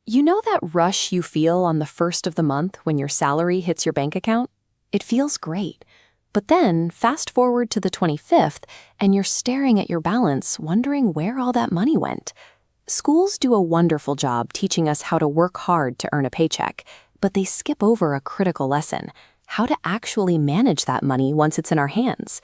You know that rush you feel on the first of the month when your salary hits your bank account? It feels great. But then, fast forward to the 25th, and you're staring at your balance, wondering where all that money went. Schools do a wonderful job teaching us how to work hard to earn a paycheck, but they skip over a critical lesson: how to actually manage that money once it's in our hands.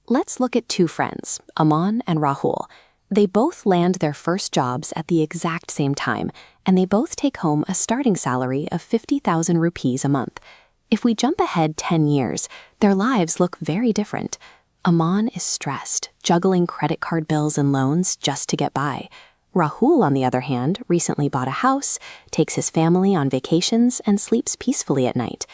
Let's look at two friends, Aman and Rahul. They both land their first jobs at the exact same time, and they both take home a starting salary of 50,000 rupees a month. If we jump ahead 10 years, their lives look very different. Aman is stressed, juggling credit card bills and loans just to get by. Rahul, on the other hand, recently bought a house, takes his family on vacations, and sleeps peacefully at night.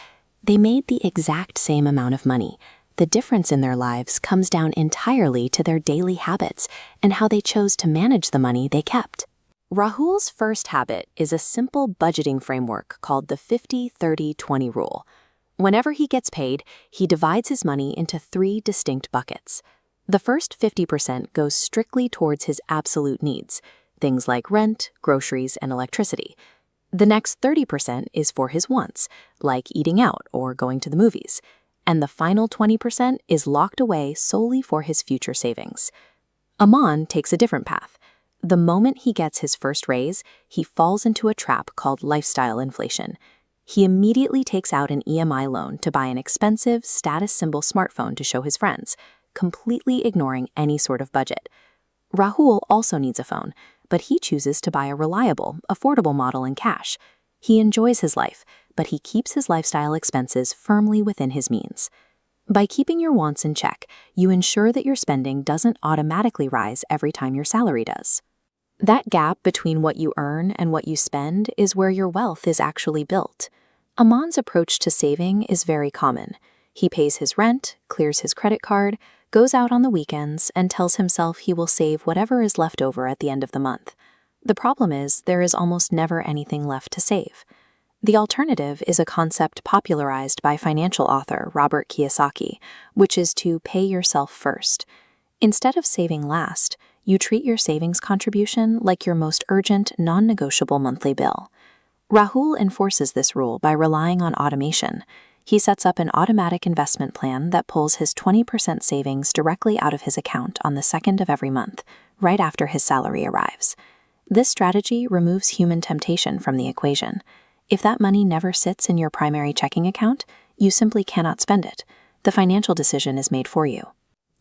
They made the exact same amount of money. The difference in their lives comes down entirely to their daily habits and how they chose to manage the money they kept. Rahul's first habit is a simple budgeting framework called the 50-30-20 rule. Whenever he gets paid, he divides his money into three distinct buckets. The first 50% goes strictly towards his absolute needs, things like rent, groceries, and electricity. The next 30% is for his wants, like eating out or going to the movies. And the final 20% is locked away solely for his future savings. Aman takes a different path. The moment he gets his first raise, he falls into a trap called lifestyle inflation. He immediately takes out an EMI loan to buy an expensive, status symbol smartphone to show his friends, completely ignoring any sort of budget. Rahul also needs a phone, but he chooses to buy a reliable, affordable model in cash. He enjoys his life, but he keeps his lifestyle expenses firmly within his means. By keeping your wants in check, you ensure that your spending doesn't automatically rise every time your salary does. That gap between what you earn and what you spend is where your wealth is actually built. Aman's approach to saving is very common. He pays his rent, clears his credit card, goes out on the weekends, and tells himself he will save whatever is left over at the end of the month. The problem is, there is almost never anything left to save. The alternative is a concept popularized by financial author Robert Kiyosaki, which is to pay yourself first. Instead of saving last, you treat your savings contribution like your most urgent, non-negotiable monthly bill. Rahul enforces this rule by relying on automation. He sets up an automatic investment plan that pulls his 20% savings directly out of his account on the 2nd of every month, right after his salary arrives. This strategy removes human temptation from the equation. If that money never sits in your primary checking account, you simply cannot spend it. The financial decision is made for you.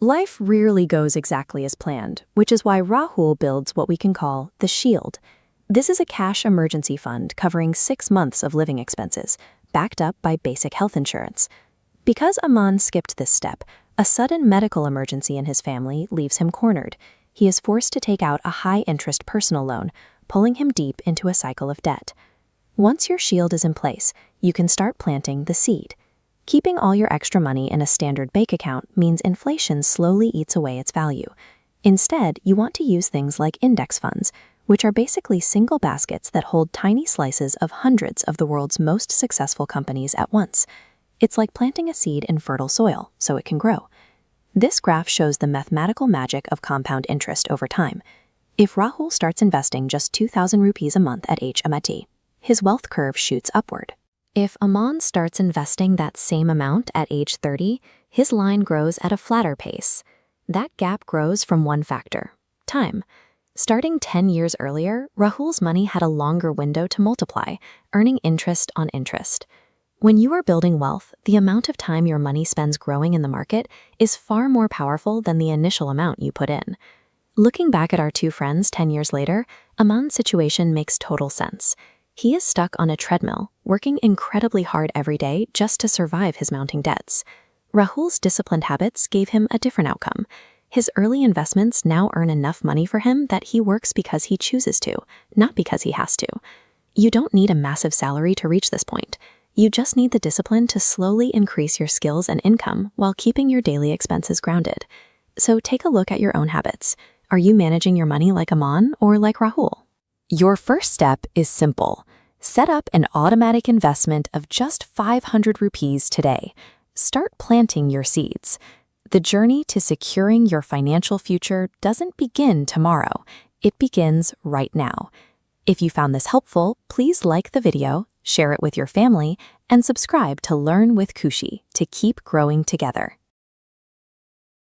Life rarely goes exactly as planned, which is why Rahul builds what we can call the Shield. This is a cash emergency fund covering 6 months of living expenses, backed up by basic health insurance. Because Aman skipped this step, a sudden medical emergency in his family leaves him cornered. He is forced to take out a high-interest personal loan, pulling him deep into a cycle of debt. Once your shield is in place, you can start planting the seed. Keeping all your extra money in a standard bank account means inflation slowly eats away its value. Instead, you want to use things like index funds, which are basically single baskets that hold tiny slices of hundreds of the world's most successful companies at once. It's like planting a seed in fertile soil, so it can grow. This graph shows the mathematical magic of compound interest over time. If Rahul starts investing just 2,000 rupees a month at age amati, his wealth curve shoots upward. If Aman starts investing that same amount at age 30, his line grows at a flatter pace. That gap grows from one factor: time. Starting 10 years earlier, Rahul's money had a longer window to multiply, earning interest on interest. When you are building wealth, the amount of time your money spends growing in the market is far more powerful than the initial amount you put in. Looking back at our two friends 10 years later, Aman's situation makes total sense. He is stuck on a treadmill, working incredibly hard every day just to survive his mounting debts. Rahul's disciplined habits gave him a different outcome. His early investments now earn enough money for him that he works because he chooses to, not because he has to. You don't need a massive salary to reach this point. You just need the discipline to slowly increase your skills and income while keeping your daily expenses grounded. So take a look at your own habits. Are you managing your money like Aman or like Rahul? Your first step is simple. Set up an automatic investment of just 500 rupees today. Start planting your seeds. The journey to securing your financial future doesn't begin tomorrow. It begins right now. If you found this helpful, please like the video, share it with your family, and subscribe to Learn with Khushi to keep growing together.